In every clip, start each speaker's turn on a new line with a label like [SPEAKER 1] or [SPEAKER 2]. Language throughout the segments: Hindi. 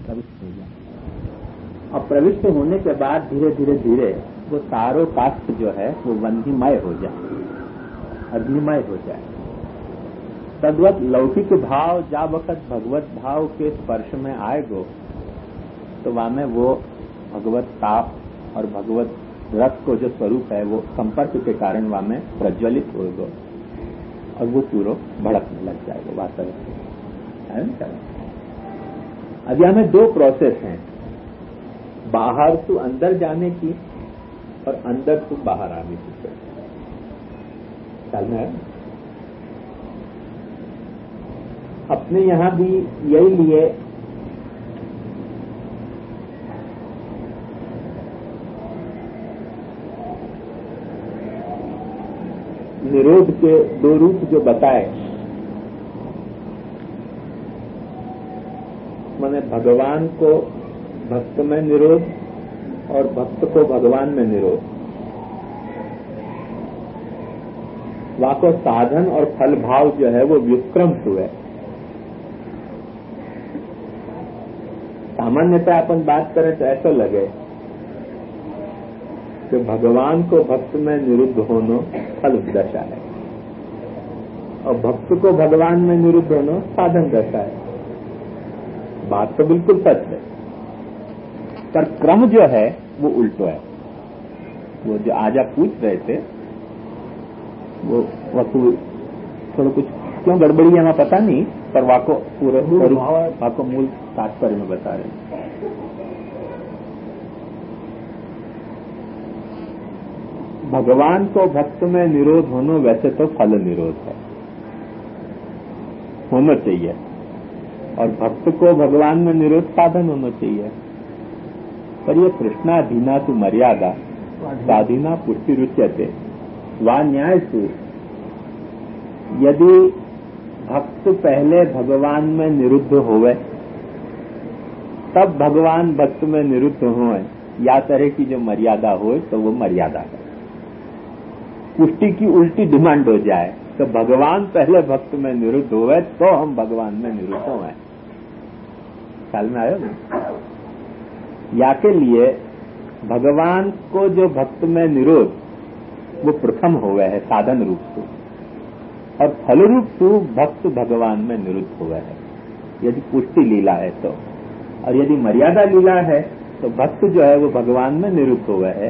[SPEAKER 1] प्रविष्ट हो जाए। और प्रविष्ट होने के बाद धीरे धीरे धीरे वो सारो काष्ठ जो है वो वन्हीमय हो जाए, अग्निमय हो जाए। तद्वत लौकिक भाव जा वक़्त भगवत भाव के स्पर्श में आएगो तो वहां में वो भगवत ताप और भगवत रस को जो स्वरूप है वो संपर्क के कारण वहां में प्रज्वलित होगा और वो पूरा भड़कने लग जाएगा वास्तविक। अभी हमें दो प्रोसेस हैं, बाहर से अंदर जाने की और अंदर से बाहर आने की। चलना है अपने यहां भी यही लिए निरोध के दो रूप जो बताए, माने भगवान को भक्त में निरोध और भक्त को भगवान में निरोध। वहां को साधन और फल भाव जो है वो व्युत्क्रम हुए। सामान्यतः अपन बात करें तो ऐसा लगे कि भगवान को भक्त में निरुद्ध होना फल दशा है और भक्त को भगवान में निरुद्ध होना साधन दशा है। बात तो बिल्कुल सच है, पर क्रम जो है वो उल्टो है। वो जो आज आप पूछ रहे थे वो थोड़ा कुछ क्यों गड़बड़ी है हमें पता नहीं, पर वाको पूरा वाको मूल तात्पर्य में बता रहे हैं। भगवान को भक्त में निरोध होना वैसे तो फल निरोध है, होना चाहिए, और भक्त को भगवान में निरोध साधन होना चाहिए। पर ये कृष्णाधीना तु मर्यादा साधीना पुष्टि रुच्यते वा न्याय से। यदि भक्त पहले भगवान में निरुद्ध होवे तब भगवान भक्त में निरुद्ध होए, या तरह की जो मर्यादा हो तो वो मर्यादा है। पुष्टि की उल्टी डिमांड हो जाए तो भगवान पहले भक्त में निरुद्ध होवे तो हम भगवान में निरुद्ध होए। ख्याल में आयो ना? या के लिए भगवान को जो भक्त में निरोध वो प्रथम होवे है साधन रूप से, और फल रूप से भक्त भगवान में निरुद्ध हुआ है यदि पुष्टि लीला है तो। और यदि मर्यादा लीला है तो भक्त जो है वो भगवान में निरुद्ध हुआ है,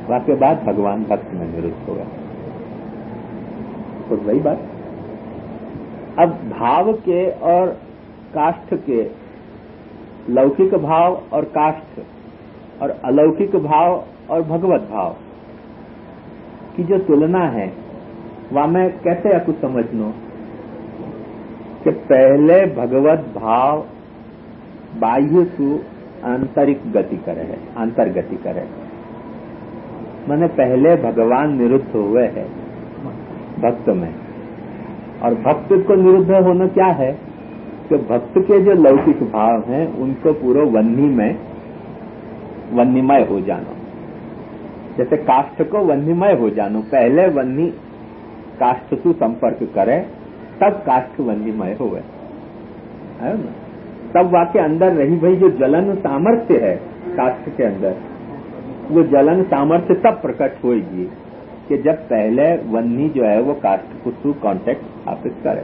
[SPEAKER 1] उसके बाद भगवान भक्त में निरुद्ध हुआ है। तो वही बात। अब भाव के और काष्ठ के, लौकिक भाव और काष्ठ और अलौकिक भाव और भगवत भाव की जो तुलना है वहां में कैसे आपको समझनो कि पहले भगवत भाव बाह्य से आंतरिक गति करे है, अंतर्गति करे। माने पहले भगवान निरुद्ध हुए है भक्त में, और भक्त को निरुद्ध होना क्या है कि भक्त के जो लौकिक भाव हैं उनको पूरा वन्नीमय हो जाना। जैसे काष्ठ को वन्नीमय हो जानो, पहले वन्नी काष्ठ से संपर्क करे तब काष्ठ वन्नीमय हुए, है ना? तब वाके अंदर रही भाई जो जलन सामर्थ्य है काष्ठ के अंदर, वो जलन सामर्थ्य तब प्रकट होगी कि जब पहले वन्नी जो है वो काष्ठ को सु कांटेक्ट स्थापित करे।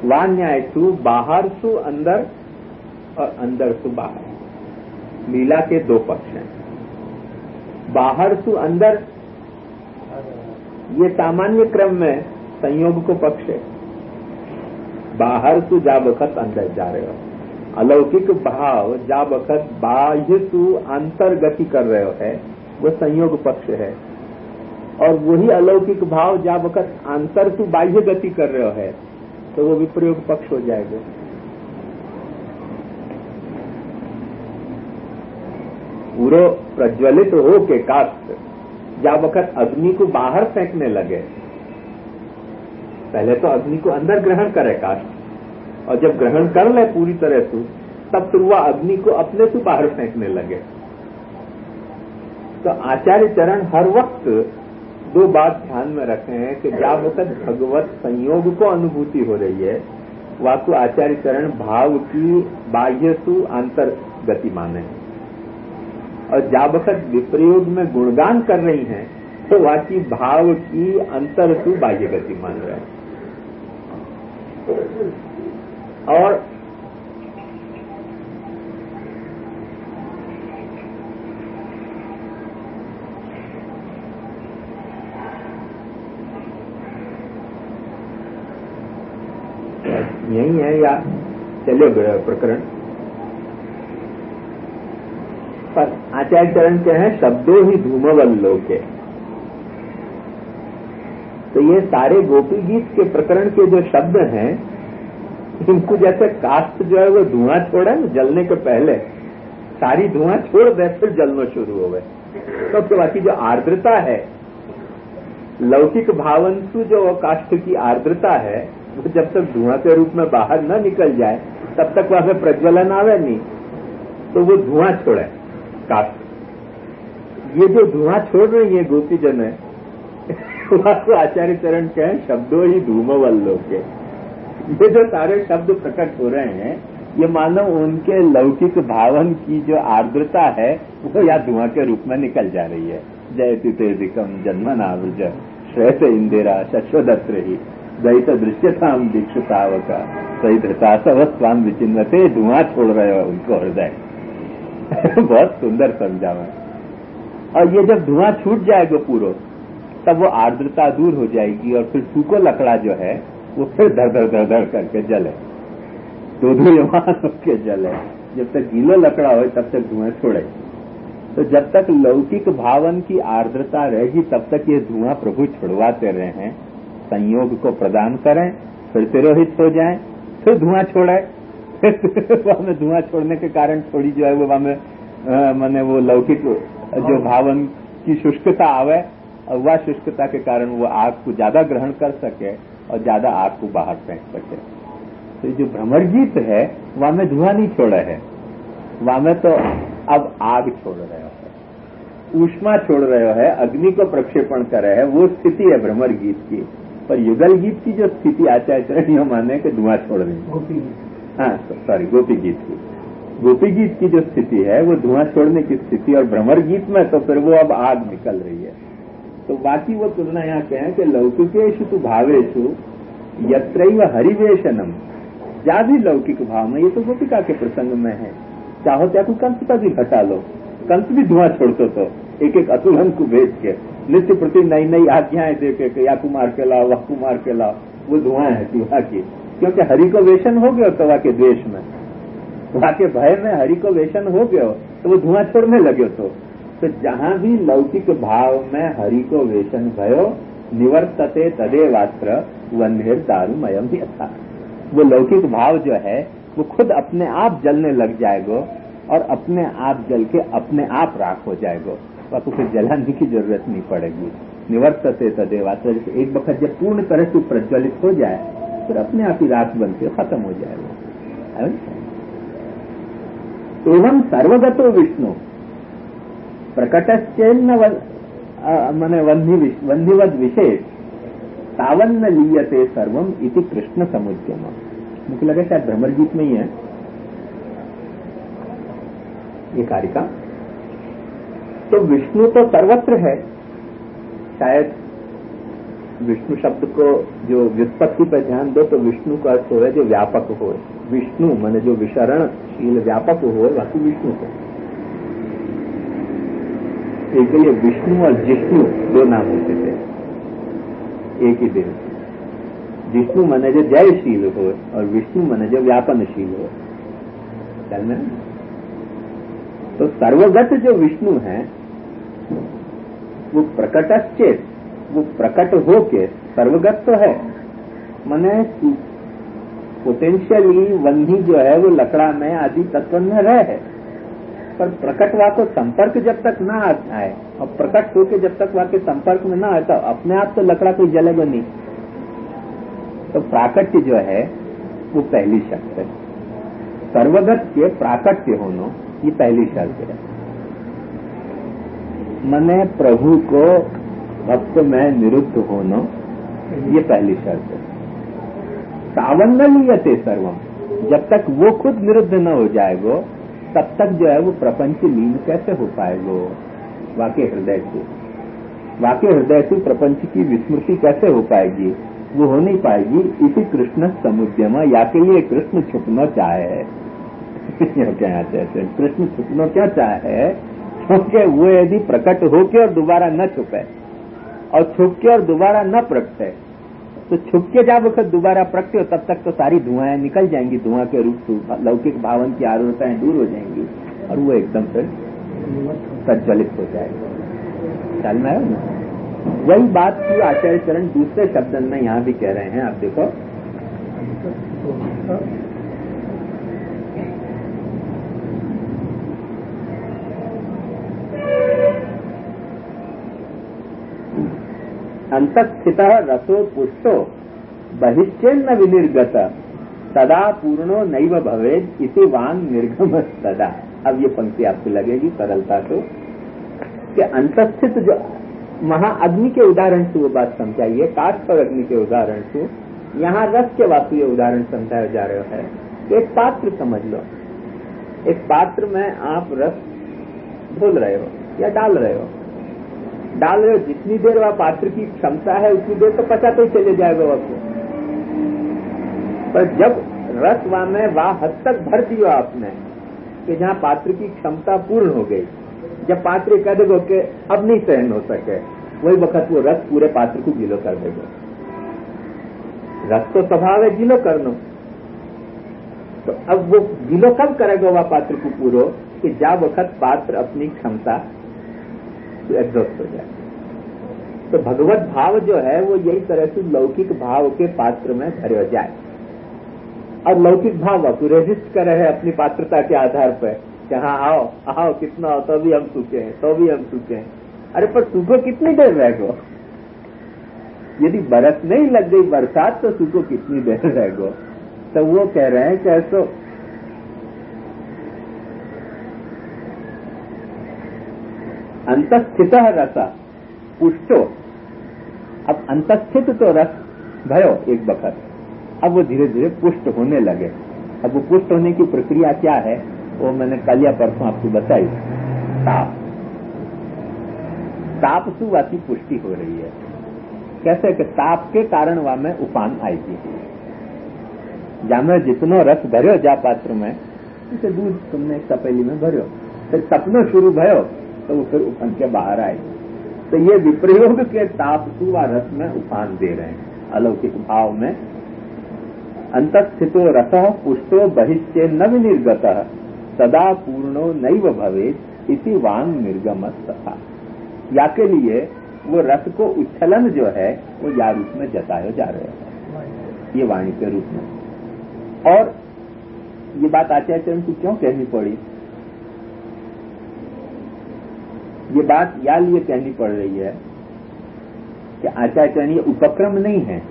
[SPEAKER 1] वान्याय सु बाहर सु अंदर और अंदर सु बाहर, लीला के दो पक्ष हैं। बाहर सु अंदर ये सामान्य क्रम में संयोग को पक्ष है। बाहर सु जा वक़्त अंदर जा रहे हो, अलौकिक भाव जा वक़्त बाह्य सु अंतर्गति कर रहे हो है वो संयोग पक्ष है, और वही अलौकिक भाव जा वक़्त अंतर सु बाह्य गति कर रहे हो है तो वो विप्रयोग पक्ष हो जाएगा। पूरा प्रज्वलित हो के काष्ठ जा वक़्त अग्नि को बाहर फेंकने लगे, पहले तो अग्नि को अंदर ग्रहण करे काष्ठ, और जब ग्रहण कर ले पूरी तरह से तब फिर वह अग्नि को अपने से बाहर फेंकने लगे। तो आचार्य चरण हर वक्त दो बात ध्यान में रखे हैं कि जब वक़्त भगवत संयोग को अनुभूति हो रही है वाकु आचार्य चरण भाव की बाह्य सु अंतर गति माने हैं, और जा वक्त विप्रयोग में गुणगान कर रही हैं तो वाकी भाव की अंतर सु बाह्य गति मान रहे हैं। और यही है या चले प्रकरण पर आचार्य चरण के हैं शब्दों ही धूमवल्लोके। तो ये सारे गोपी गीत के प्रकरण के जो शब्द हैं, इनको जैसे काष्ठ जो है वो धुआं छोड़े ना जलने के पहले, सारी धुआं छोड़ दे फिर जलना शुरू हो गए, तो उसके बाकी जो आर्द्रता है, लौकिक भावंतु जो काष्ठ की आर्द्रता है, वो जब तक धुआं के रूप में बाहर न निकल जाए तब तक वहां प्रज्वलन आवे नहीं, तो वो धुआं छोड़े काष्ठ। ये जो धुआं छोड़ रही है गोपीजन है, तो आचार्य चरण के हैं शब्दों ही धूमवल्लोके। ये जो सारे शब्द प्रकट हो रहे हैं, ये मानो उनके लौकिक भावन की जो आर्द्रता है वो या धुआं के रूप में निकल जा रही है। जयति तेजिकम जन्मनावृज श्रेष्ठ इंदिरा शश्वदत्र ही दयित दृश्यताम दीक्षितावका सही धृता सवस्वाम विचिन्वते। धुआं छोड़ रहे हो उनको हृदय। बहुत सुंदर समझावा। और ये जब धुआं छूट जाएगा पूरा, तब वो आर्द्रता दूर हो जाएगी और फिर सूखो लकड़ा जो है वो फिर धड़ धड़ धड़ धड़ करके जले, दोधूयमान होकर जले। जब तक गीलो लकड़ा हो तब तक धुआं छोड़े। तो जब तक लौकिक भावन की आर्द्रता रहेगी तब तक ये धुआं प्रभु छुड़वाते रहे हैं, संयोग को प्रदान करें, फिर तिरोहित हो जाएं, फिर धुआं छोड़े, फिर धुआं छोड़ने के कारण थोड़ी जो है वो माने वो लौकिक जो भावन की शुष्कता आवे, और वह शुष्कता के कारण वो आग को ज्यादा ग्रहण कर सके और ज्यादा आग को बाहर फेंक सके। तो जो भ्रमर गीत है वहां में धुआं नहीं छोड़ा है, वहां में तो अब आग छोड़ रहे हो, ऊष्मा छोड़ रहे हो है, अग्नि को प्रक्षेपण कर रहे हैं, वो स्थिति है भ्रमर गीत की। पर युगल गीत की जो स्थिति आचार्य चरण माने कि धुआं छोड़ रही है, हाँ सॉरी गोपी गीत की, गोपी गीत की जो स्थिति है वो धुआं छोड़ने की स्थिति, और भ्रमर गीत में तो फिर वो अब आग निकल रही है। तो बाकी वो तुलना यहाँ कहें कि लौकिकेषु तु भावेषु यत्रैव हरिवेशनम, जा भी लौकिक भाव में, ये तो गोपिका के प्रसंग में है। चाहो तो कंस का भी घटा लो, कंस भी धुआं छोड़ते तो एक एक असुरन को भेज के नित्य प्रति नई नई आज्ञाएं दे के या कुमार के लाओ वह कुमार के लाओ, वो धुआं है शिवा की। क्योंकि हरि को वेशन हो गया तो वहाँ के द्वेष में, वहाँ के भय में हरि को वेशन हो गया तो वो धुआं छोड़ने लगे। तो जहां भी लौकिक भाव में हरि को वेशन भयो निवर्तते तदेवात्र वन्हेर दारुमयम यथा। वो लौकिक भाव जो है वो खुद अपने आप जलने लग जाएगा और अपने आप जल के अपने आप राख हो जाएगा, तो फिर जलाने की जरूरत नहीं पड़ेगी। निवर्तते तदेवात्र, एक वक्त जब पूर्ण तरह से प्रज्वलित हो जाए फिर अपने आप ही राख बन के खत्म हो जाएगा। एवं सर्वगतो विष्णु प्रकटश्चेन्न मने वन्धिवद विशेष तावन्न लीयते सर्वम इति कृष्ण समुद्यम। मुझे लगा शायद भ्रमर गीत में ही है ये कारिका। तो विष्णु तो सर्वत्र है, शायद विष्णु शब्द को जो व्युत्पत्ति पर ध्यान दो तो विष्णु का अर्थ हो जो व्यापक हो। विष्णु माने जो विशरणशील व्यापक हो, बाकी विष्णु को एक लिए विष्णु और जिष्णु दो नाम होते थे एक ही दिन। जिष्णु माने जो जयशील हो और विष्णु माने जो व्यापनशील हो। चल में तो सर्वगत जो विष्णु है वो प्रकटश्चेत, वो प्रकट होके सर्वगत तो है, माने पोटेंशियली वन्ही जो है वो लकड़ा में आदि तत्व में रहे, पर प्रकट वा को संपर्क जब तक ना आए और प्रकट होके जब तक वहां के संपर्क में ना आए तो अपने आप तो लकड़ा कोई जलेगा नहीं। तो प्राकट्य जो है वो पहली शर्त है। सर्वगत के प्राकट्य होना ये पहली शर्त है। मने प्रभु को भक्त में निरुद्ध होना ये पहली शर्त है। तावन्न लीयते सर्वम, जब तक वो खुद निरुद्ध न हो जाएगो तब तक जो है वो प्रपंच लीन कैसे हो पाएगो। वाक्य हृदय से प्रपंच की विस्मृति कैसे हो पाएगी, वो हो नहीं पाएगी। इसी कृष्ण समुद्यम, या के लिए कृष्ण छुपना चाहे क्या कहते हैं, कृष्ण छुपना क्या चाहे, क्योंकि वो यदि प्रकट होके और दोबारा न छुपे और छुप के और दोबारा न प्रकटे, तो छुप के जब वक्त दोबारा प्रकटे हो तब तक तो सारी धुआएं निकल जाएंगी, धुआं के रूप से लौकिक भावन की आरूढ़ताएं दूर हो जाएंगी और वो एकदम से संचलित हो जाएगा। चलना है ना, वही बात की आचार्य चरण दूसरे शब्द में यहाँ भी कह रहे हैं। आप देखो, अंतस्थितः रसो पुष्टो बहिश्चेन्न विनिर्गत सदा पूर्णो नैव भवेद इति वांग निर्गम सदा। अब ये पंक्ति आपको लगेगी सरलता तो कि अंतस्थित जो महाअग्नि के उदाहरण से वो बात समझाइए, काष्ठ और अग्नि के उदाहरण से, यहाँ रस के वास्तु ये उदाहरण समझाया जा रहा है कि एक पात्र समझ लो, एक पात्र में आप रस घोल रहे हो या डाल रहे हो, जितनी देर वह पात्र की क्षमता है उतनी देर तो पचा तो चले जाएगा आपको, पर जब रस वहां में वह हद तक भर दिया आपने कि जहाँ पात्र की क्षमता पूर्ण हो गई, जब पात्र कह देगा कि अब नहीं सहन हो सके, वही वक्त वो रस पूरे पात्र को गीलो कर देगा। रस तो स्वभाव है गीलो करना, तो अब वो गीलो कब करेगा वह पात्र को पूरो कि जब वक्त पात्र अपनी क्षमता एग्जॉस्ट हो जाए। तो भगवत भाव जो है वो यही तरह से लौकिक भाव के पात्र में भरे जाए, और लौकिक भाव को रेजिस्ट कर रहे हैं अपनी पात्रता के आधार पर कि हाँ आओ आओ कितना हो तो भी हम सूखे हैं, तो भी हम सूखे हैं। अरे पर सूखो कितनी देर रहेगो, यदि बरस नहीं लग गई बरसात तो सूखो कितनी देर रहेगो। तो वो कह रहे हैं कि ऐसो अंतस्थित रस पुष्टो, अब अंतस्थित तो रस भयो एक बखत, अब वो धीरे धीरे पुष्ट होने लगे। अब वो पुष्ट होने की प्रक्रिया क्या है वो मैंने कल या परसों आपको बताई। ताप सुवाती पुष्टि हो रही है। कैसे कि ताप के कारण वहां में उफान आएगी, जामे जितनो रस भरो जा पात्र में, जैसे दूध तुमने एक तपेली में भरो, फिर तपनो शुरू भयो तो वो फिर उफान के बाहर आए। तो ये विप्रयोग के ताप सुवा रस में उफान दे रहे हैं अलौकिक भाव में। अंतस्थितो रसः पुष्टो बहिश्चे न विनिर्गतः सदा पूर्णो नैव भवेत् इति वांग निर्गम तथा। या के लिए वो रस को उच्छलन जो है वो या रूप में जताया जा रहा है, ये वाणी के रूप में। और ये बात आचार्य चरण को क्यों कहनी पड़ी, ये बात या लिए कहनी पड़ रही है कि आचार्य चरण ये उपक्रम नहीं है,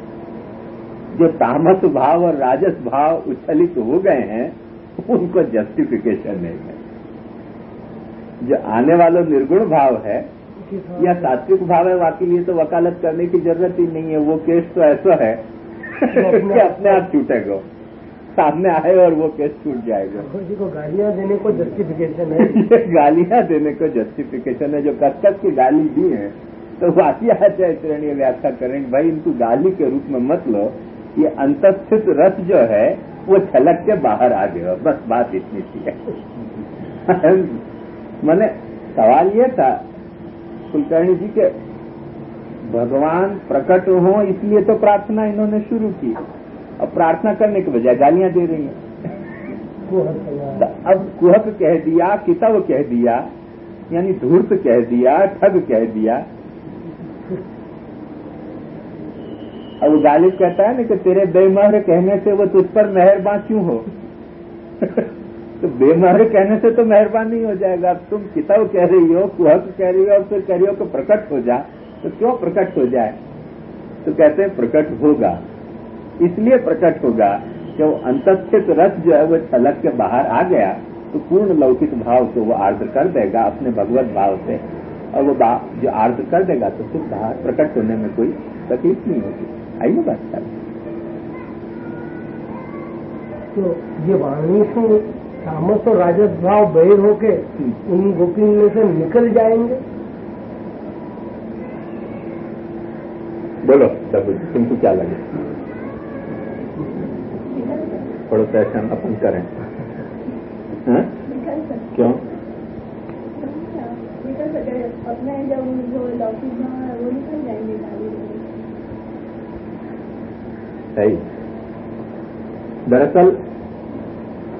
[SPEAKER 1] जो तामस भाव और राजस भाव उच्छलित हो गए हैं उनको जस्टिफिकेशन नहीं है। जो आने वाला निर्गुण भाव है या सात्विक भाव है, वाकई लिए तो वकालत करने की जरूरत ही नहीं है। वो केस तो ऐसा है कि अपने आप छूटेगा, सामने आए और वो केस छूट जाएगा।
[SPEAKER 2] जी को गालियां देने को जस्टिफिकेशन है,
[SPEAKER 1] ये गालियां देने को जस्टिफिकेशन है। जो कसकस की गाली दी है तो वाकई आचार्य चरण ये व्याख्या करेंगे भाई इनको गाली के रूप में मत लो, ये अंतस्थित रस जो है वो छलक के बाहर आ गया, बस बात इतनी सी है। मैंने सवाल ये था कुलकर्णी जी के भगवान प्रकट हो इसलिए तो प्रार्थना इन्होंने शुरू की, अब प्रार्थना करने के बजाय गालियां दे रही हैं। अब कुहक कह दिया, कितव कह दिया, यानी धूर्त कह दिया, ठग कह दिया। अब वो गालिब कहता है ना कि तेरे बेमहर कहने से वो तुझ पर मेहरबान क्यों हो। तो बेमहर कहने से तो मेहरबान नहीं हो जाएगा। तुम किताब कह रही हो, कुहक कह रही हो और फिर कह रही हो कि प्रकट हो जा, तो क्यों प्रकट हो जाए। तो कहते हैं प्रकट होगा, इसलिए प्रकट होगा कि वो अंतस्थित रस जो है वो छलक के बाहर आ गया तो पूर्ण लौकिक भाव को वो आर्द्र कर देगा अपने भगवत भाव से, और वो जो आर्द्र कर देगा तो फिर बाहर प्रकट होने में कोई तकलीफ नहीं होगी। आई ना बात।
[SPEAKER 2] तो ये वाणी से तामस और राजस भाव बहिर होके उन गोपी में से निकल जाएंगे।
[SPEAKER 1] बोलो प्रभु जी, तुमको क्या लगे? थोड़ा सा ऐसा अपन करें। हाँ? क्यों?
[SPEAKER 3] निकल सके अपने जब जो लौकिक है वो निकल जाएंगे।
[SPEAKER 1] सही। दरअसल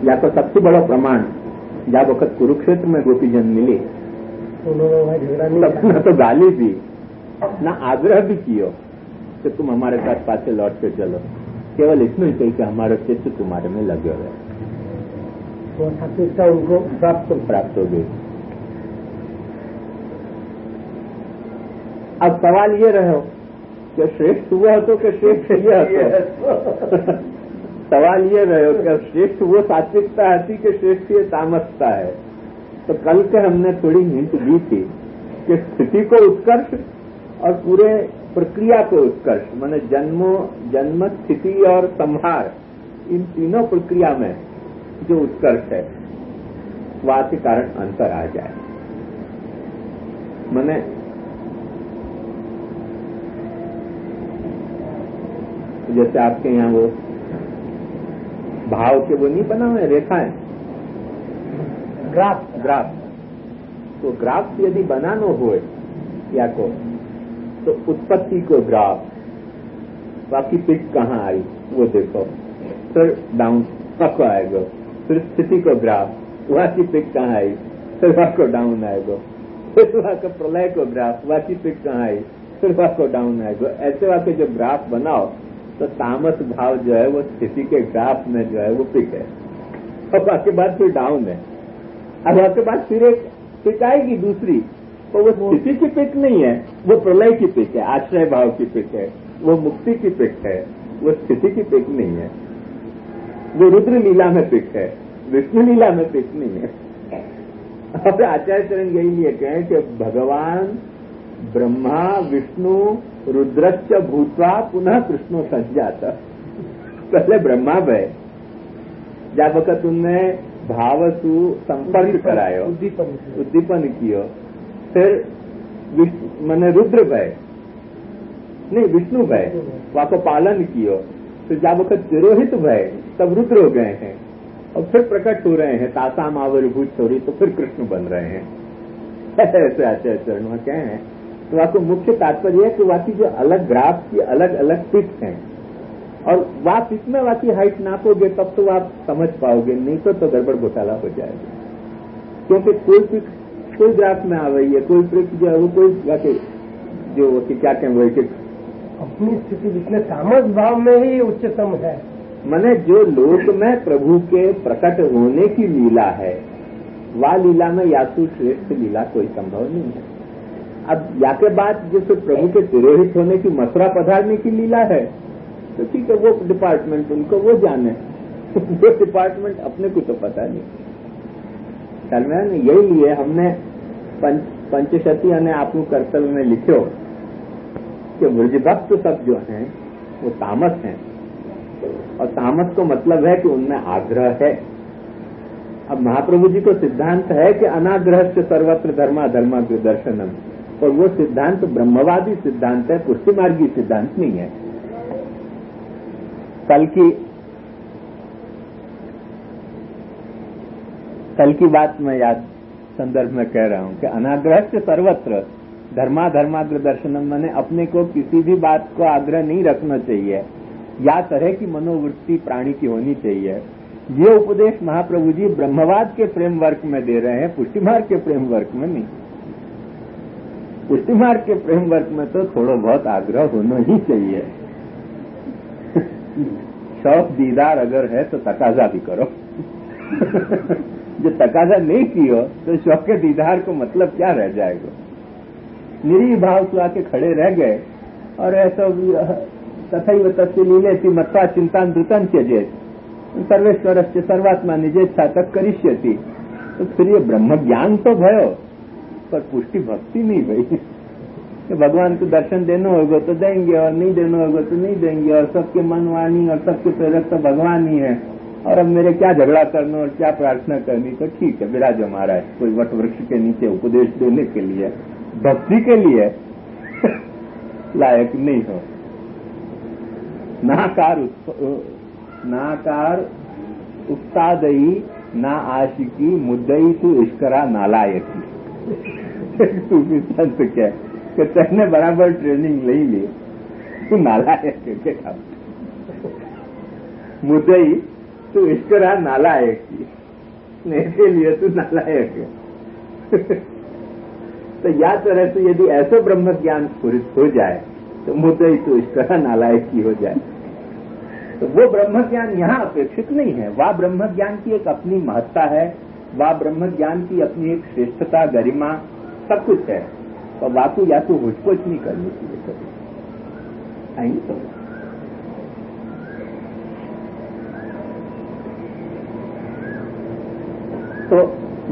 [SPEAKER 1] या तो सबसे बड़ा प्रमाण जब वक्त कुरुक्षेत्र में गोपीजन मिले
[SPEAKER 2] उन्होंने वहाँ झगड़ा नहीं
[SPEAKER 1] न तो गाली दी न आग्रह भी कियो कि तुम हमारे साथ पाछे लौट के चलो, केवल इसमें ही कही कि हमारा चित्त तुम्हारे में लगे हुए,
[SPEAKER 2] वो सात्विकता उनको
[SPEAKER 1] प्राप्त हो गई। अब सवाल ये रहो कि श्रेष्ठ हुआ तो कि श्रेष्ठ ये हो। सवाल ये रहो कि श्रेष्ठ वो सात्विकता आती कि श्रेष्ठ ये तामसता है। तो कल के हमने थोड़ी हिंट दी थी कि स्थिति को उत्कर्ष और पूरे प्रक्रिया को उत्कर्ष, माने जन्म स्थिति और संहार, इन तीनों प्रक्रिया में जो उत्कर्ष है वह के कारण अंतर आ जाए। माने जैसे आपके यहाँ वो भाव के वो नहीं बना हुए रेखाएं, ग्राफ तो ग्राफ यदि बनाना हो या को तो उत्पत्ति को ग्राफ, बाकी पिक कहाँ आई वो देखो, फिर डाउन को आएगा, फिर स्थिति को ग्राफ, वहाँ की पिक कहाँ आई, फिर वहाँ को डाउन आएगा, फिर वहाँ का प्रलय को ग्राफ, वहाँ की पिक कहाँ आई, फिर वहाँ को डाउन आएगा। ऐसे वहाँ के जो ग्राफ बनाओ तो तामस भाव जो है वो स्थिति के ग्राफ में जो है वो पिक है, और वहाँ के बाद फिर डाउन है। अब वहाँ के बाद फिर एक पिक आएगी दूसरी, तो वो स्थिति की पिक नहीं है, वो प्रलय की पिक है, आश्रय भाव की पिक है, वो मुक्ति की पिक है, वो स्थिति की पिक नहीं है, वो रुद्र लीला में पिक है, विष्णु लीला में पिक नहीं है। अब आचार्य चरण यही लिए कहें कि भगवान ब्रह्मा विष्णु रुद्रश्च भूत्वा पुनः कृष्णो संजाता। पहले ब्रह्मा भय, जब वक्त उनने भावसु संपर्क करायो, उद्दीपन कियो, फिर मैंने रुद्र भय नहीं विष्णु भय वहाँ को पालन कियो, फिर जब वक्त तिरोहित भय तब रुद्र हो गए हैं, और फिर प्रकट हो रहे हैं तासाम आविर्भूत छोड़ी, तो फिर कृष्ण बन रहे हैं। ऐसे आचार्य चरण में क्या है, तो वहाँ को मुख्य तात्पर्य है कि वहाँ की जो अलग ग्राफ की अलग अलग पिक्स हैं, और वहाँ पिक में वहाँ की हाइट नापोगे तब तो आप समझ पाओगे, नहीं तो गड़बड़ घोटाला हो जाएगा। क्योंकि कोई पिक कोई ग्राफ में आ रही है, कोई पिक जो है वो कोई जो क्या कहें वो
[SPEAKER 2] अपनी स्थिति जितने तामस भाव में ही उच्चतम है।
[SPEAKER 1] माने जो लोक में प्रभु के प्रकट होने की लीला है, वह लीला में यासु श्रेष्ठ लीला कोई संभव नहीं है। अब या के बाद जो प्रभु के तिरोहित होने की मथुरा पधारने की लीला है, तो ठीक है, वो डिपार्टमेंट उनको वो जाने, वो डिपार्टमेंट अपने को तो पता नहीं। कल में यही लिए हमने पंचशती ने आपको कर्तव्य में लिखो कि ब्रजभक्त सब जो हैं वो तामस हैं, और तामस को मतलब है कि उनमें आग्रह है। अब महाप्रभु जी को सिद्धांत है कि अनाग्रह से सर्वत्र धर्मा धर्मा दर्शनम, और वो सिद्धांत ब्रह्मवादी सिद्धांत है, पुष्टि मार्गी सिद्धांत नहीं है। कल की बात मैं याद संदर्भ में कह रहा हूं कि अनाग्रह से सर्वत्र धर्मा धर्माग्र दर्शनम, मैंने अपने को किसी भी बात को आग्रह नहीं रखना चाहिए, या तरह की मनोवृत्ति प्राणी की होनी चाहिए। ये उपदेश महाप्रभु जी ब्रह्मवाद के फ्रेमवर्क में दे रहे हैं, पुष्टि मार्ग के फ्रेमवर्क में नहीं। पुष्टि मार्ग के फ्रेमवर्क में तो थोड़ा बहुत आग्रह होना ही चाहिए। शौक दीदार अगर है तो तकाजा भी करो। जो तकाजा नहीं कियो तो शौक के दीदार को मतलब क्या रह जाएगा। निरीह भाव से आके खड़े रह गए और ऐसा तथैव तस्य लीलेति मत्वा चिंता द्रुतं त्यजेत् सर्वेश्वरस्य सर्वात्मा निजेच्छा तत् करिष्यति। तो फिर ये ब्रह्म ज्ञान तो भयो पर पुष्टि भक्ति नहीं भई। तो भगवान को दर्शन देना होगा तो देंगे और नहीं देना होगा तो नहीं देंगे, और सबके मन वाणी और सबके प्रेरक तो भगवान ही है। और अब मेरे क्या झगड़ा करना और क्या प्रार्थना करनी, तो ठीक है विराजो महाराज, कोई वट वृक्ष के नीचे उपदेश देने के लिए, भक्ति के लिए लायक नहीं हो। नाकार उस्तादई ना आशिकी मुद्दई तू इश्करा नालायकी। सूफी संत क्या कि तेने बराबर ट्रेनिंग नहीं ली, तू नालायक है बेटा। मुद्दई तू इश्करा नालायकी, मेरे लिए तू नालायक है। तो या तरह से यदि ऐसा ब्रह्म ज्ञान स्फुरित हो जाए तो मुद्दई तू इश्करा नालायकी हो जाए, तो वो ब्रह्म ज्ञान यहाँ अपेक्षित नहीं है। वह ब्रह्म ज्ञान की एक अपनी महत्ता है, वह ब्रह्म ज्ञान की अपनी एक श्रेष्ठता, गरिमा, सब कुछ है। तो वाकु या तो हुचकोच नहीं करनी चाहिए कभी, आएंगे तो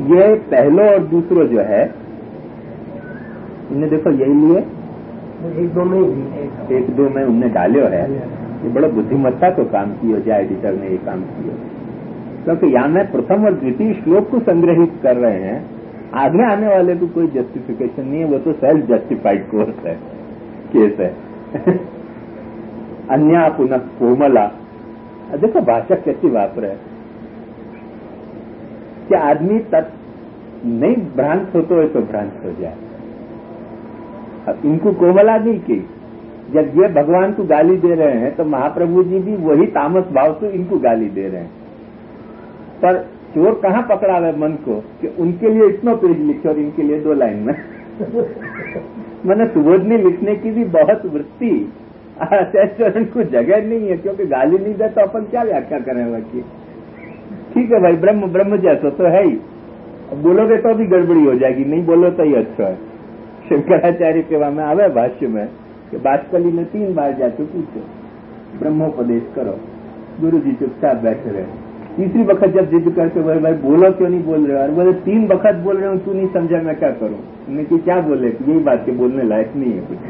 [SPEAKER 1] ये पहलो और दूसरो जो है, इन्हें देखो यही लिए एक दो में उनने डालियो है। ये बड़ा बुद्धिमत्ता तो काम किया जाए, एडिटर ने ये काम किया, क्योंकि यहाँ में प्रथम और द्वितीय श्लोक को संग्रहित कर रहे हैं। आगे आने वाले को कोई जस्टिफिकेशन नहीं है, वो तो सेल्फ जस्टिफाइड कोर्स है, केस है। अन्या पुनः कोमला, देखो भाषा कैसी वापर है कि आदमी तब नहीं भ्रांत हो तो भ्रांत हो जाए। अब इनको कोमला नहीं की, जब ये भगवान को गाली दे रहे हैं तो महाप्रभु जी भी वही तामस भाव से इनको गाली दे रहे हैं। पर चोर कहाँ पकड़ा हुआ मन को कि उनके लिए इतना पेज लिखे और इनके लिए 2 लाइन में। मैंने सुबोधनी लिखने की भी बहुत वृत्ति, चरण को जगह नहीं है, क्योंकि गाली नहीं दे तो अपन क्या व्याख्या करें बाकी। ठीक है भाई, ब्रह्म ब्रह्म जैसा तो है ही, बोलोगे तो भी गड़बड़ी हो जाएगी, नहीं बोलो तो ही अच्छा है। शंकराचार्य के वहां में आवे भाष्य में कि बाष्कली में 3 बार जाके पूछो ब्रह्मोपदेश करो, गुरु जी चुपचाप बैठे रहे। तीसरी वक्त जब जिद करके बोले भाई बोलो क्यों नहीं बोल रहे हो, और बोले 3 वक्त बोल रहे हो, तू नहीं समझा मैं क्या करूं। उन्हें कि क्या बोले, यही बात के बोलने लायक नहीं है कुछ।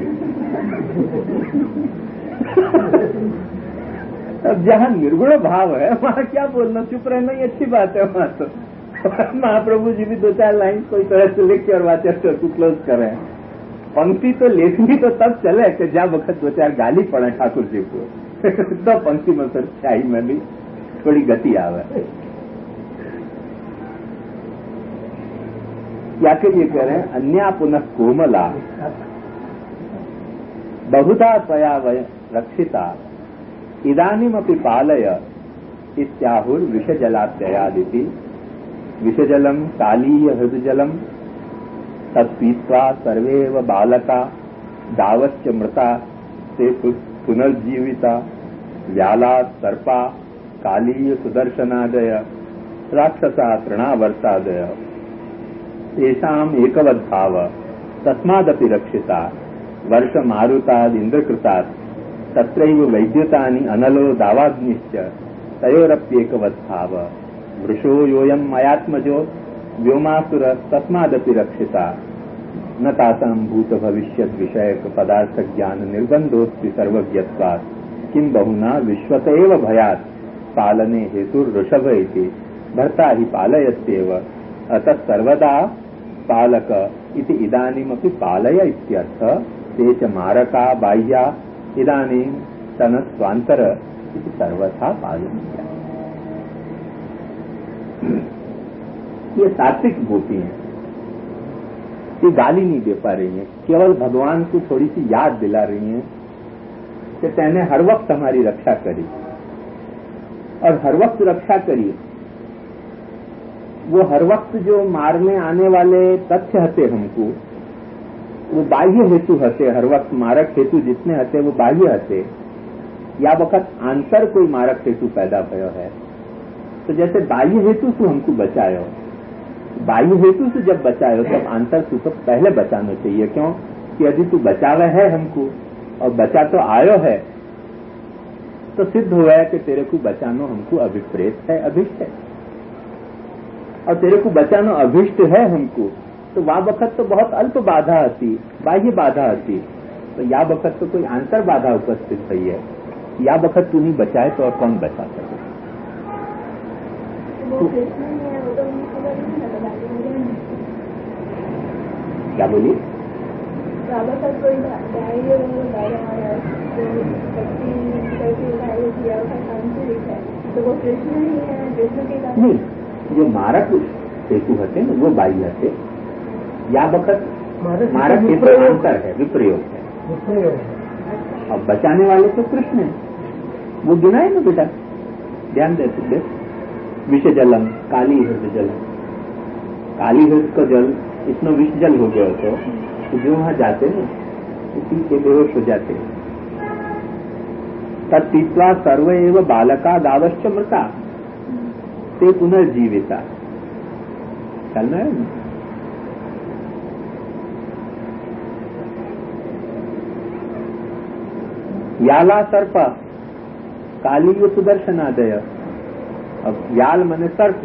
[SPEAKER 1] अब जहाँ निर्गुण भाव है वहाँ क्या बोलना, चुप रहना ही अच्छी बात है। वहाँ तो महाप्रभु जी भी 2-4 लाइन कोई तरह से लिख के और वाचस्कर को क्लोज करें। पंक्ति तो लेखनी तो तब चले कि जहाँ वक्त 2-4 गाली पड़े ठाकुर जी को, तो पंक्ति में फिर शाही में भी थोड़ी गति आवे। क्या के लिए कह रहे हैं, अन्या पुनः कोमला बहुधा त्वया रक्षिता इदानीमपि पालय इत्याहुर विषजलात्ययादिति। विषजलम कालीय हृदजलम तत्पीत्वा सर्वेव बालका दावश्च मृता ते पुनर्जीविता व्याला सर्पा कालीय सुदर्शनादय राक्षसा तृणावर्तादय तेषाम् एकवद्भाव तस्मादपि रक्षिता वर्ष मारुताद् इन्द्रकृतात् तत्रैव वैद्युतानि अनलो दावाग्निश्च तयोरप्येकवद्भाव वृषो योऽयम् मयात्मजो व्योमासुर तस्मादपि रक्षिता न तासां भूत भविष्यद् विषयक पदार्थ ज्ञान निर्बन्धोऽस्ति सर्वज्ञत्वात् किं बहुना विश्वत एव भयात् पालने हेतुर्ऋषभ इति भर्ता हि पालयत्येव अतः सर्वदा पालक इति इदानीमपि पालय इत्यर्थ ते च मारका बाह्या इदानीं तनस्वान्तर इति सर्वथा पालनीया। ये सात्विक गोपी हैं, ये गाली नहीं दे पा रही हैं, केवल भगवान को थोड़ी सी याद दिला रही हैं कि तैने हर वक्त हमारी रक्षा करी और हर वक्त रक्षा करी। वो हर वक्त जो मारने आने वाले तथ्य हते हमको, वो बाह्य हेतु हते, हर वक्त मारक हेतु जितने हते वो बाह्य हते, या वक्त आंतर कोई मारक हेतु पैदा भयो है। तो जैसे बाह्य हेतु से हमको बचायो, बाह्य हेतु से जब बचायो तब आंतर से तो पहले बचाना चाहिए। क्यों कि यदि तू बचावे है हमको और बचा तो आयो है, तो सिद्ध हुआ है कि तेरे को बचाना हमको अभिप्रेत है, अभिष्ट है, और तेरे को बचाना अभिष्ट है हमको, तो वह वक्त तो बहुत अल्प बाधा आती, बाह्य बाधा आती, तो या वक्त तो कोई आंतर बाधा उपस्थित हुई है, या वक्त तू नहीं बचाए तो और कौन बचा सके।
[SPEAKER 3] वो कृष्ण है, वो तो उनको खबर नहीं था, बाकी मुझे नहीं।
[SPEAKER 1] क्या बोली?
[SPEAKER 3] बाबा का कोई डायरी है, वो दादा हमारा जो भक्ति करके डायरी किया उसका काम से लिखा है, तो वो कृष्ण ही है, कृष्ण के काम
[SPEAKER 1] नहीं, जो मारक हेतु होते हैं वो बाई हते या वक्त मारक हेतु अंतर है, विप्रयोग है। अब बचाने वाले तो कृष्ण है, वो गिनाए ना बेटा, ध्यान देते। विष जलम काली हृदय जलम, काली हृदय का जल इतना विष जल हो गया तो जो वहां जाते ना उसी के बेहोश हो जाते। तत्तीत्वा सर्व एव बालका गावश्च मृता ते पुनर्जीविता। चलना है ना? याला सर्प काली सुदर्शनादय। अब याल माने सर्प,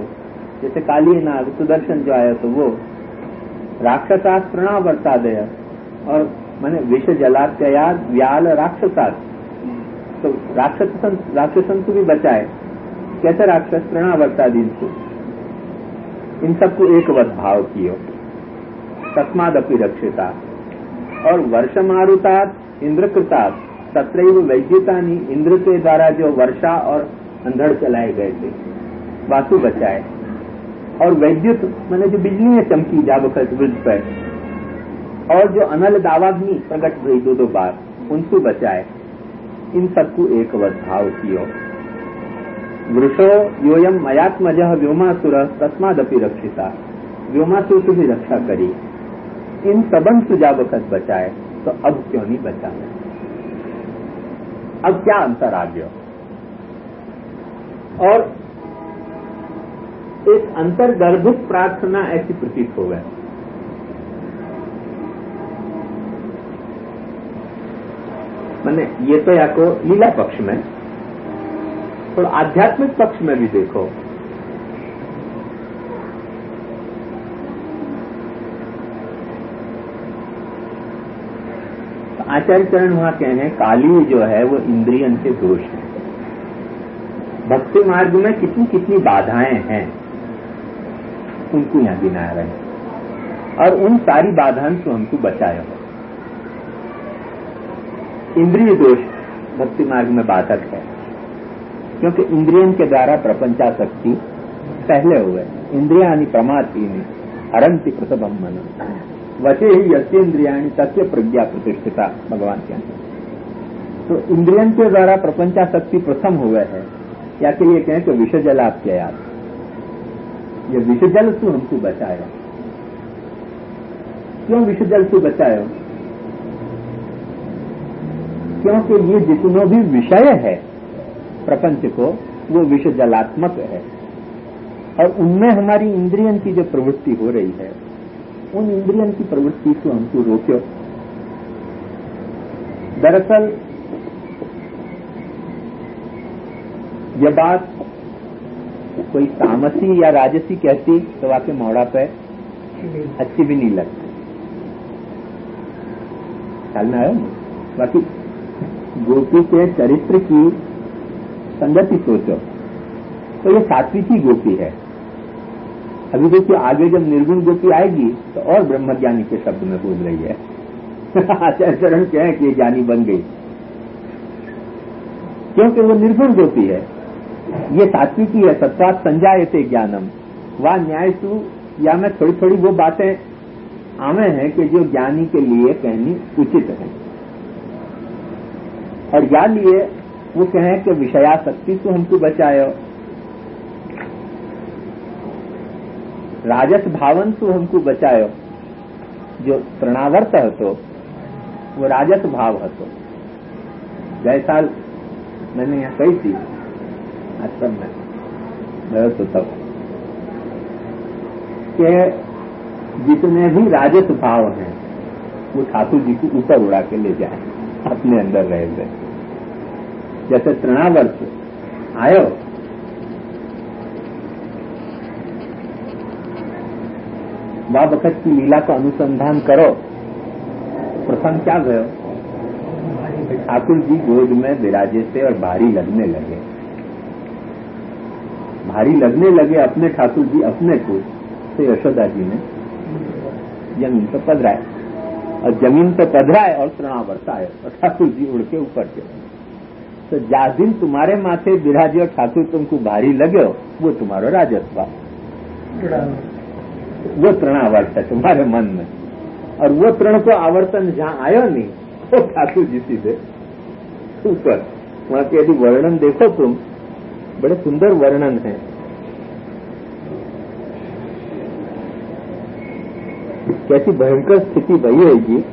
[SPEAKER 1] जैसे काली नाग, सुदर्शन जो आया तो वो राक्षसा तृणावर्तादय, और माने विष जलात्ययाद व्याल राक्षसात, तो राक्षसन को भी बचाए। कैसे राक्षस? तृणावर्तादीन को, इन सबको एकवत भाव कियो, तस्मादपि रक्षिता। और वर्षमारुतात इंद्रकृतात तत्रैव वैद्यतानि, इंद्र के द्वारा जो वर्षा और अंधड़ चलाए गए थे, वासु बचाए। और वैद्युत माने जो बिजली चमकी जाबकत वृद्ध पर, और जो अनल दावाग्नि प्रकट हुई दो बार, उनसे बचाए। इन सबको एकवत भाव कियो। वृषो योयम मयात्मजः व्योमासुर तस्मादपि रक्षिता। व्योमासुर की भी रक्षा करी, इन सबन सुजाबकत बचाए, तो अब क्यों नहीं बचाना? अब क्या अंतर आ गया? और एक अंतर्गर्भित प्रार्थना ऐसी प्रतीत हो गए। मैंने ये तो या को लीला पक्ष में, और आध्यात्मिक पक्ष में भी देखो। आचार्य चरण वहां कहे हैं काली जो है वो इंद्रियन के दोष है। भक्ति मार्ग में कितनी कितनी बाधाएं हैं उनको यहां गिना रहे हैं, और उन सारी बाधाओं से हमको बचाया। इंद्रिय दोष भक्ति मार्ग में बाधक है, क्योंकि इंद्रियन के द्वारा प्रपंचासक्ति पहले हुए। इंद्रियानि प्रमाथीनि हरन्ति प्रसभम मन, वचे ही यस्येन्द्रियाणि तस्य प्रज्ञा प्रतिष्ठिता, भगवान कहते हैं। तो इंद्रियन के द्वारा प्रपंचासक्ति प्रथम हुए है, या कि ये कहें कि विष जलाप्ययात, ये विष जल से हमको बचाया। क्यों विष जल से बचाया? क्योंकि ये जितनो भी विषय है प्रपंच को, वो विष जलात्मक है, और उनमें हमारी इंद्रियन की जो प्रवृत्ति हो रही है, उन इंद्रियन की प्रवृत्ति को हमको रोक्यो। दरअसल यह बात कोई तामसी या राजसी कहती तो वाकई मोड़ा पे अच्छी भी नहीं लगती, चलना है। बाकी गोपी के चरित्र की संगति सोचो तो ये सात्विकी गोपी है। अभी देखिए आगे जब निर्गुण गोपी आएगी तो और ब्रह्मज्ञानी के शब्द में बोल रही है। आचार्य चरण कहें कि ये ज्ञानी बन गई, क्योंकि वो निर्गुण गोपी है। ये सात्विकी है, सत्वात् संजायते ज्ञानम, वह न्यायसु या में थोड़ी थोड़ी वो बातें आवे हैं कि जो ज्ञानी के लिए कहनी उचित है, और या लिए वो कहें कि विषयासक्ति से हमको बचायो, राजस भावन से हमको बचायो। जो तृणावर्त हतो वो राजस भाव हतो। गए साल मैंने यहाँ कही थी आश्रम में गए तो तब कि जितने भी राजस भाव हैं वो ठाकुर जी को ऊपर उड़ा के ले जाए, अपने अंदर रह गए। जैसे तृणावर्त आयो, वह वक्त की लीला का अनुसंधान करो। प्रसंग क्या गयो? ठाकुर जी गोद में विराजे थे और भारी लगने लगे। भारी लगने लगे अपने ठाकुर जी अपने को, तो यशोदा जी ने जमीन पर पधराए, और जमीन पर पधराए और तृणावर्त आए और ठाकुर जी उड़ के ऊपर चले। तो जिस दिन तुम्हारे माथे विराजे और ठाकुर तुमको भारी लगे वो तुम्हारा राजस्व, वो तृणावर्त है तुम्हारे मन में, और वो तृण को आवर्तन जहाँ आयो नहीं वो ठाकुर जी सीधे ऊपर। वहां के यदि वर्णन देखो तुम, बड़े सुंदर वर्णन है। कैसी भयंकर स्थिति वही होगी।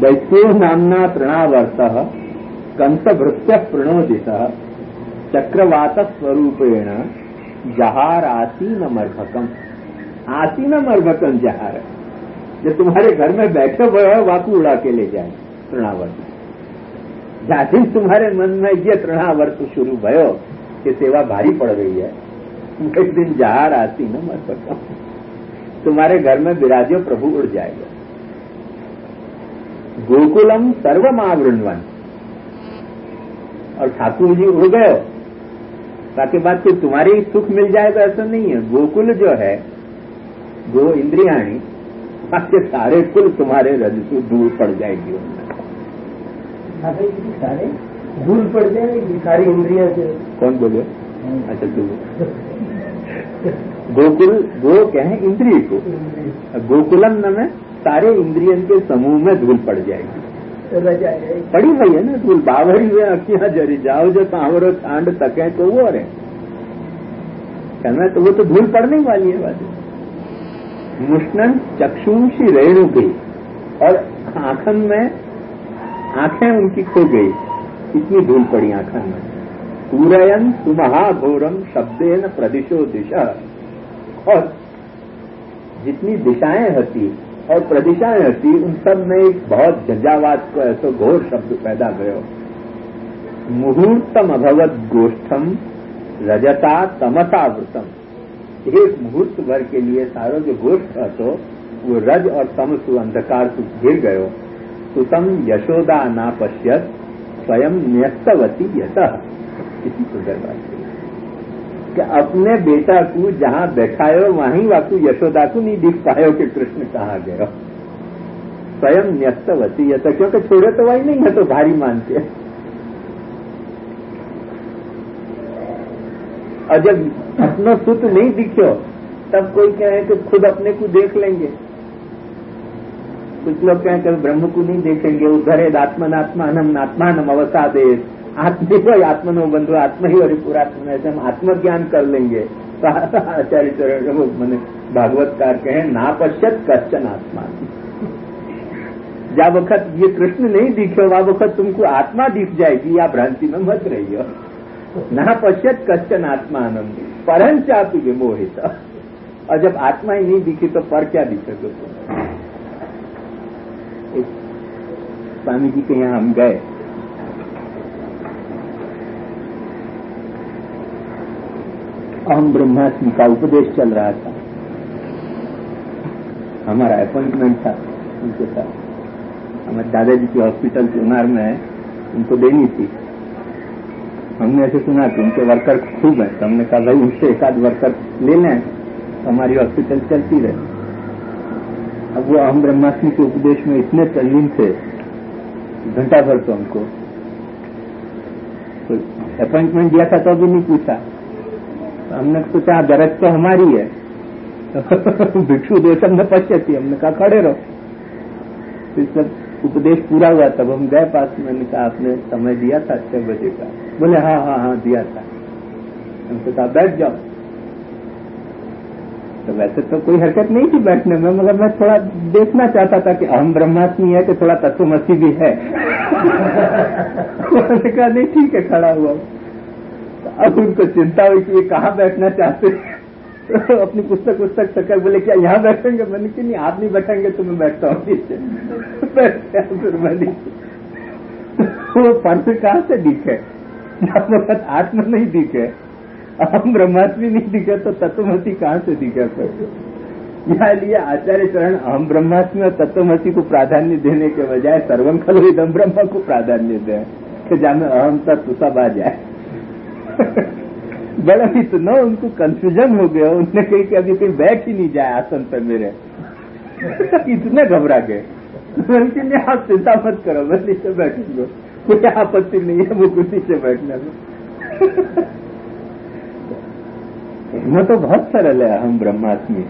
[SPEAKER 1] दैत्यो नामना तृणावर्त कंसभृत्य प्रणोदितः चक्रवात स्वरूपेण जहार आसीनमर्भकम। आसीनमर्भकम जहार, जो तुम्हारे घर में बैठे हुए हो वाकू उड़ा के ले जाए तृणावर्त। जाति तुम्हारे मन में ये तृणावर्त शुरू भयो कि सेवा भारी पड़ गई है, एक दिन जहार आसीनमर्भकम, तुम्हारे घर में विराजो प्रभु उड़ जाएगा। गोकुलम सर्वमावृण्वन, और ठाकुर जी उड़ गए, ताकि बात तो तुम्हारी सुख मिल जाएगा ऐसा नहीं है। गोकुल जो है, गो इंद्रियाणी, आपके सारे कुल तुम्हारे रज से दूर पड़ जाएगी उनमें।
[SPEAKER 2] सारे दूर पड़ जाएगी सारी इंद्रियां से।
[SPEAKER 1] कौन बोले? अच्छा तुम। गोकुल, गो कहें इंद्रिय को, गोकुलम न में सारे इंद्रियन के समूह में धूल पड़ जाएगी, पड़ी हुई है ना धूल। बावरी हुए अखियां जरी जाओ जो सांवरो ठांड तके तो वो रहे कहना, तो वो तो धूल पड़ने वाली है बात। मुष्णन चक्षुषी रेणु की, और आंखन में आंखें उनकी खो गई, इतनी धूल पड़ी आंखन में। पूरयन सुमहाघोरम शब्देन प्रदिशो दिशा, और जितनी दिशाएं होती और प्रदिशाएं होती उन सब में एक बहुत झंझावात को ऐसा घोर शब्द पैदा गयो। मुहूर्तम अभवत गोष्ठम रजता तमसावृतम, एक मुहूर्त भर के लिए सारो जो गोष्ठ तो वो रज और तमस अंधकार से घिर गयो। सुतम यशोदा ना पश्यत स्वयं न्यस्तवती यतः। इसी सुंदर बात कि अपने बेटा को जहां बैठायो वहीं वाकू यशोदा को नहीं दिख पायो कि कृष्ण कहाँ गयो। स्वयं न्यस्तवती यतः, क्योंकि छोड़े तो वही नहीं है तो भारी मानते। और जब अपना सुत नहीं दिखो तब कोई कहे कि खुद अपने को देख लेंगे। कुछ लोग कहें कि ब्रह्म को नहीं देखेंगे, उद्धरे आत्मनात्मानम आत्मानम अवसादे, आत्मिको आत्मनो बंधु आत्मा ही और पूरात्मा, ऐसे हम आत्मज्ञान कर लेंगे। तो आचार्य चरण मैंने भागवतकार कहे ना पश्यत कश्चन आत्मा। जब वक्त ये कृष्ण नहीं दिखे वह वक्त तुमको आत्मा दिख जाएगी, या भ्रांति में मत रही हो। ना पश्यत कश्चन आत्मानम परंचापि विमोहित, और जब आत्मा ही नहीं दिखी तो पर क्या दिखे तुमको। स्वामी जी के यहाँ हम गए, अहम ब्रह्मास्मि का उपदेश चल रहा था, हमारा अपॉइंटमेंट था उनके साथ। हमारे दादाजी की हॉस्पिटल चुनार में है, उनको देनी थी। हमने ऐसे सुना कि उनके वर्कर खूब है, तो हमने कहा भाई उनसे एक आध वर्कर ले लें तो हमारी हॉस्पिटल चलती रहे। अब वो अहम ब्रह्मास्मि के उपदेश में इतने तल्लीन थे, घंटा भर तो हमको तो अपॉइंटमेंट दिया था तो भी नहीं पूछा। तो हमने सोचा दरज तो हमारी है, भिक्षु दोषम न पश्यती, हमने कहा खड़े रहो। फिर सब उपदेश पूरा हुआ तब हम गए पास में। मैंने कहा आपने समय दिया था 6 बजे का? बोले हाँ दिया था। हमने कहा बैठ जाओ। तो वैसे तो कोई हरकत नहीं थी बैठने में, मगर मैं थोड़ा देखना चाहता था कि अहम ब्रह्मास्मि है कि थोड़ा तत्वमसी भी है। मैंने कहा नहीं ठीक है, खड़ा हुआ। अब उनको चिंता हुई कि ये कहाँ बैठना चाहते हैं। तो अपनी पुस्तक तक बोले क्या यहाँ बैठेंगे? मैंने कि नहीं आप नहीं बैठेंगे तो मैं बैठता हूँ नीचे। फिर मैंने वो पर्स कहाँ से दिखे जब वक्त आत्मा नहीं दिखे, अहम ब्रह्मास्मि नहीं दिखे तो तत्वमसी कहाँ से दिखा सके? यहाँ लिए आचार्य चरण अहम ब्रह्मास्मि और तत्वमसी को प्राधान्य देने के बजाय सर्वं खलु इदं ब्रह्म को प्राधान्य दें कि जहाँ अहम तत्व सब आ जाए। बड़ा इतना उनको कंफ्यूजन हो गया, उनने कही कि अभी कहीं बैठ ही नहीं जाए आसन पर मेरे। इतने घबरा गए। बल्कि नहीं, आप चिंता मत करो, बस नीचे बैठ लो, कोई आपत्ति नहीं है वो नीचे बैठने में। कहना तो बहुत सरल है हम ब्रह्मास्मि,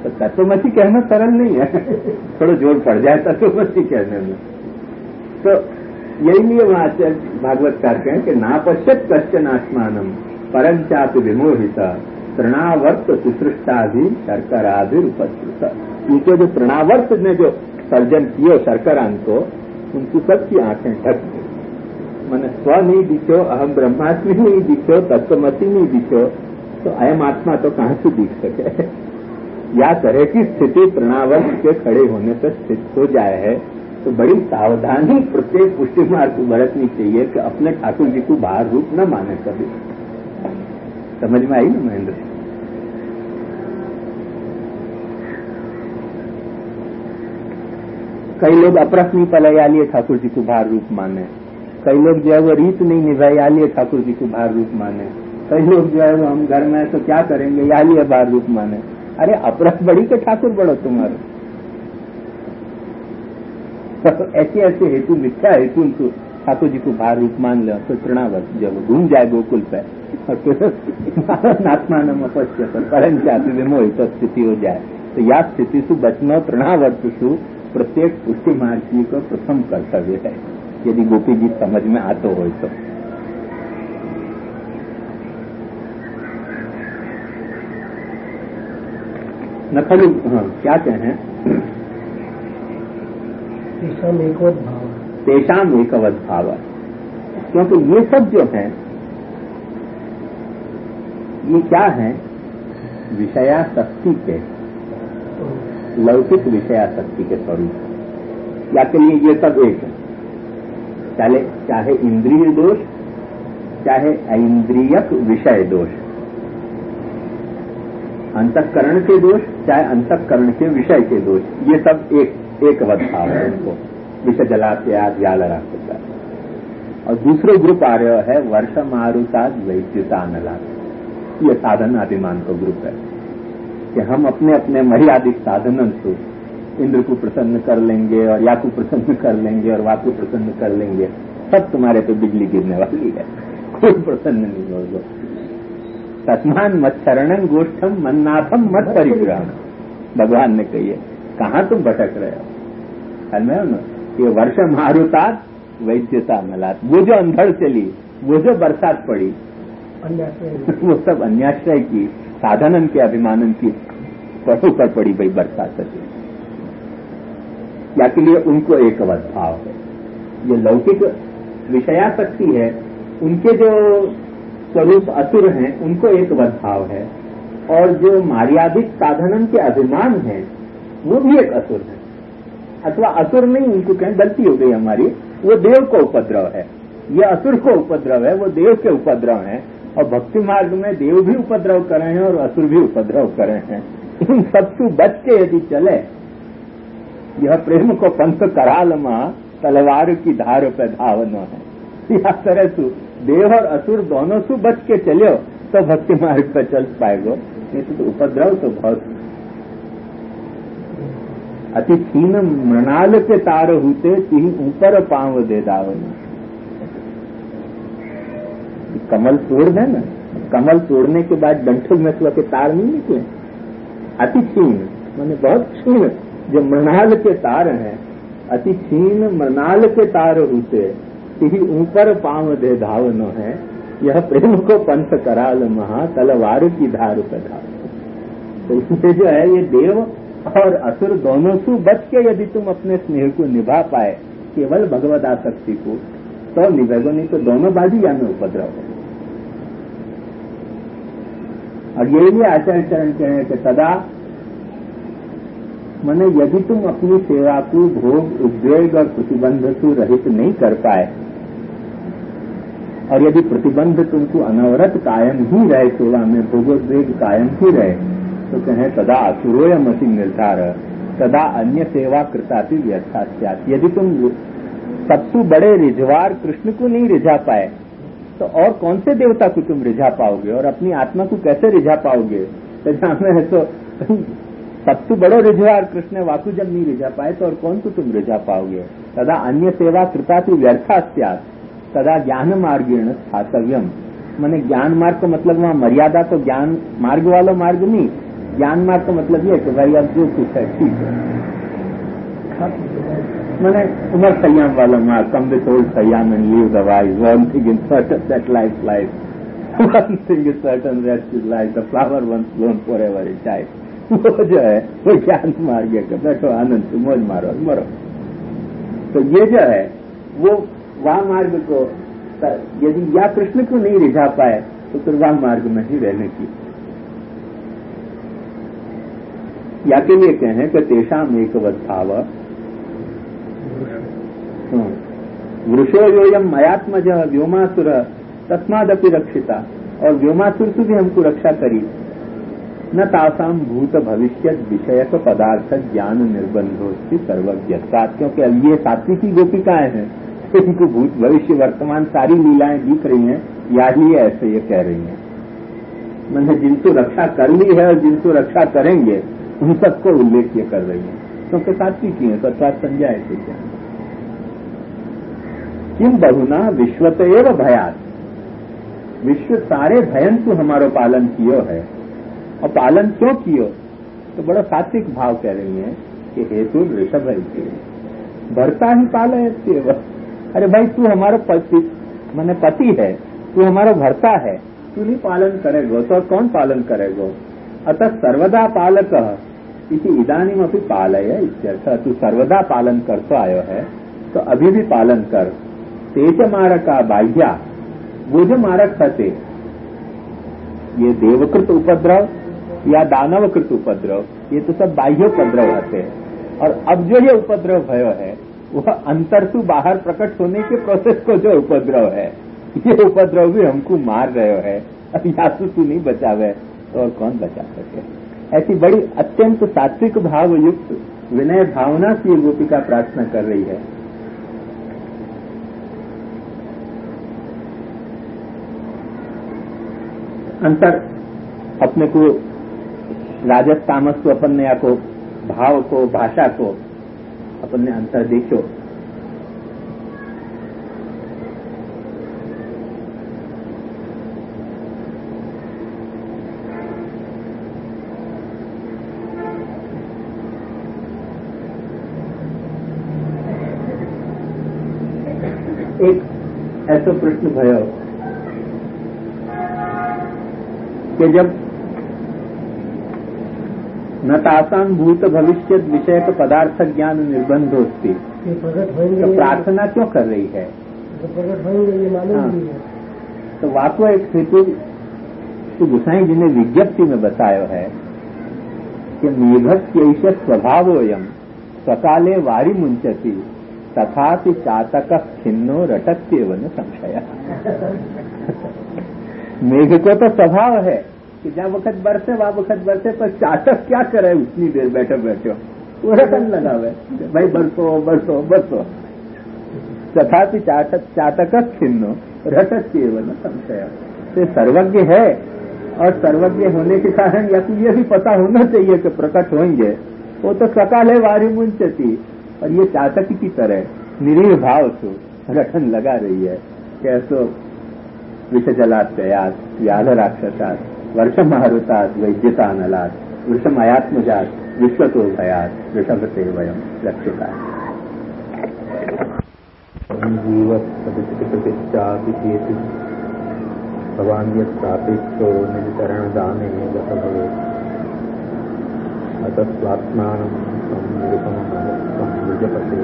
[SPEAKER 1] तो तत्वमसी कहना सरल नहीं है। थोड़ा जोर पड़ जाए तत्वमसी कहने में। तो यही लिए वहां आचार्य भागवतकार कहें कि नापश्यत कश्चन आत्मानम परंचापि विमोहित तृणावर्त सुसृष्टाभि शर्कराभिर उपस्थित। उनके जो तृणावर्त ने जो सर्जन किए शर्करान को, उनकी सबकी आंखें ढक गई। मैंने स्व नहीं दिखो, अहम ब्रह्मास्मि नहीं दिखो, तत्वमसी नहीं दिखो, तो अयम आत्मा तो कहां से दिख सके? या तरह की स्थिति तृणावर्त के खड़े होने पर स्थित हो जाए है, तो बड़ी सावधानी प्रत्येक पुष्टि मार्ग को बरतनी चाहिए कि अपने ठाकुर जी को बाहर रूप न माने कभी। समझ में आई ना महेंद्र? कई लोग अपरस्मी पलया लिए ठाकुर जी को बाहर रूप माने, कई लोग जो है वो रीत नहीं निभाया लिए ठाकुर जी को बाहर रूप माने, कई लोग जो है वो हम घर में तो क्या करेंगे या लिए बाहर रूप माने। अरे अपरस बड़ी के ठाकुर बड़ो तुम्हारे। तो ऐसे ऐसे हेतु, मिथ्या हेतु उनको ठाकुर जी को बाहर रूप मान लो तो तृणावर्त जब घूम जाए गोकुल पे नात्मानम अपश्य पर परंचापि विमोहित स्थिति हो जाए, तो या स्थिति से बचना तृणावर्त सु प्रत्येक पुष्टि मार्गी को प्रथम कर्तव्य है, यदि गोपी जी समझ में आते हो तो। न खलु क्या कहें, तेषाम एकवत भाव, क्योंकि ये सब जो है ये क्या है, विषयासक्ति के, लौकिक विषयासक्ति के स्वरूप। या के लिए ये सब एक है, चाहे इंद्रिय दोष, चाहे ऐन्द्रियक विषय दोष, अंतःकरण के दोष, चाहे अंतःकरण के विषय के दोष, ये सब एक भाव है उनको, विषय जलात्याग व्यालरा होता है। और दूसरे ग्रुप आ रहे है वर्ष मारुताद वैद्युता अनलाद, ये साधन अभिमान का ग्रुप है कि हम अपने अपने मर्यादिक साधनों से इंद्र को प्रसन्न कर लेंगे और या को प्रसन्न कर लेंगे और वाक को प्रसन्न कर लेंगे, सब तुम्हारे पे बिजली गिरने वाली है, कोई प्रसन्न नहीं होगा। तस्मान मच्छरणं गोष्ठम मन्नाथम मत परिग्रह, भगवान ने कही है। कहाँ तुम भटक रहे हो? ना ये वर्ष मारुतात वैद्यता मलात, वो जो अंधड़ चली, वो जो बरसात पड़ी, वो सब अन्याश्रय की, साधनन के अभिमानन की पशु पर पड़ी भाई बरसात है। या के लिए उनको एक भाव है। ये लौकिक विषयासक्ति है, उनके जो स्वरूप असुर हैं उनको एक भाव है, और जो मर्यादिक साधनन के अभिमान है वो भी एक असुर है, अथवा असुर नहीं, उनको कहें गलती हो गई हमारी, वो देव को उपद्रव है। ये असुर को उपद्रव है, वो देव के उपद्रव है, और भक्ति मार्ग में देव भी उपद्रव कर रहे हैं और असुर भी उपद्रव कर रहे हैं। इन सबसे बच के यदि चले, यह प्रेम को पंथ कराल मां तलवार की धार पे धावनो है, इस तरह से देव और असुर दोनों से बच के चलो तो भक्ति मार्ग पर चल पाएगो, नहीं तो उपद्रव तो बहुत। अति छीन मृणाल के तार होते तीन ऊपर पांव दे दावना। कमल तोड़ है ना, कमल तोड़ने के बाद डंठल में के तार नहीं निकले, अति छीन माने बहुत छीन, जो मृणाल के तार हैं, अति छीन मृणाल के तार होते तीन ऊपर पांव दे धावनो है, यह प्रेम को पंथ कराल महा तलवार की धार पे धाव। तो इससे जो है ये देव और असुर दोनों से बच के यदि तुम अपने स्नेह को निभा पाए, केवल भगवद आसक्ति को, तो निभेगो, नहीं तो दोनों बाजिया में उपद्रव है। और यही भी आचार्य चरण कहे कि सदा माने यदि तुम अपनी सेवा को भोग उद्वेग और प्रतिबंध से रहित नहीं कर पाए, और यदि प्रतिबंध तुमको अनवरत कायम ही रहे, सेवा में भोगोद्वेग कायम ही रहे, तो कहें तदा असुरोयमति निर्धार तदा अन्य सेवा कृताति व्यर्थास्यात्। यदि तुम सबसे बड़े रिझवार कृष्ण को नहीं रिझा पाए, तो और कौन से देवता को तुम रिझा पाओगे, और अपनी आत्मा को कैसे रिझा पाओगे? तो सबसे बड़ो रिझवार कृष्ण वाकु जब नहीं रिझा पाए, तो और कौन को तुम रिझा पाओगे? तदा अन्य सेवा कृताति व्यर्थास्यात् तदा ज्ञान मार्गेण स्थातव्यम। माने ज्ञान मार्ग का मतलब वहां मर्यादा तो ज्ञान मार्ग वाला मार्ग नहीं, ज्ञान मार्ग का मतलब ये कि भाई अब जो कुछ है ठीक है, मैंने उमर संयम वाला मार्ग, come with old Khayyam and leave the wise, one thing in certain that life life, one thing is certain that is life the flower once blown forever it dies. वो जो है वो ज्ञान मार्ग है, बैठो आनंद से मौज मारो मरो। तो ये जो है वो वह मार्ग को यदि या कृष्ण को नहीं रिझा पाए, तो फिर वह मार्ग में ही रहने की। या के लिए कहें कि तेषाम एकवत् भाव वृषो योयम मयात्मज व्योमासुर तस्मादपि रक्षिता, और व्योमासुर से भी हमको रक्षा करी। न तासाम भूत भविष्य विषयक पदार्थ ज्ञान निर्बंधोस्ति सर्वज्ञत्वात्, क्योंकि अब ये सात्विकी गोपिकाएं हैं, इनको भूत भविष्य वर्तमान सारी लीलाएं दिख रही हैं, या ही ऐसे ये कह रही हैं। मैंने जिनको रक्षा कर ली है और जिनको रक्षा करेंगे उन सबको उल्लेख ये कर रही है, क्योंकि सात्विकी है, तत्वात् संज्ञा ऐसे क्या। किम बहुना विश्वत एव भयात, विश्व सारे भयन को हमारो पालन कियो है, और पालन क्यों कियो? तो बड़ा सात्विक भाव कह रही है कि हेतु ऋषभ है, भरता ही पाले। अरे भाई तू हमारा पति मैंने पति है, तू हमारा भरता है, तू नहीं पालन करेगो तो और कौन पालन करेगो? अतः सर्वदा पालक इसी इदानीम अभी पालय इत्यर्थ, तू सर्वदा पालन करतो आयो है, तो अभी भी पालन कर। तेज मारका बाह्या, वो जो मारक थे, ये देवकृत उपद्रव या दानवकृत उपद्रव, ये तो सब बाह्य उपद्रव आते हैं। और अब जो ये उपद्रव भयो है वह अंतर से बाहर प्रकट होने के प्रोसेस को जो उपद्रव है, ये उपद्रव भी हमको मार रहे है। अब या तो तू नहीं बचावे तो और कौन बचा सके? ऐसी बड़ी अत्यंत सात्विक भाव युक्त विनय भावना से ये गोपिका प्रार्थना कर रही है। अंतर अपने को राजस तामस को अपन ने या को भाव को भाषा को अपन ने अंतर देखो। एक ऐसा प्रश्न भयो कि जब न तासाम भूत भविष्य विषय का पदार्थ ज्ञान निर्बंध होती, तो प्रार्थना क्यों कर रही है? तो वाको एक हेतु गोसाई जी ने विज्ञप्ति में बताया है कि मेघस्य स्वभावोयम सकाले वारी मुंचती तथापि चातक खिन्नो रटत्येव न संशय। मेघ को तो स्वभाव है कि जब वक्त बरसे वह वक्त बरसे, पर चातक क्या करे उतनी देर बैठे बैठे वो रटन लगा हुआ भाई बरसो बरसो बरसो। तथापि चातक खिन्नो रटत्येव न संशय। तो सर्वज्ञ है, और सर्वज्ञ होने के कारण या तो ये भी पता होना चाहिए कि प्रकट होंगे। वो तो सकाल है वारी मुंचती, और ये चातक की तरह निरीह भाव से रटन लगा रही है। कैसो विषजलात्ययात व्याध राक्षसात वर्षमारुतात वैद्यतानलात वृषमयात्मजात विश्वतो भयात ऋषभते वयम रक्षिता। जीवत्प्रतिष्ठापिचेति भवान्यत्रापेक्षो निजतरणदाने गत भवेत्। अतस्वात्मानं संनिरूपमजपते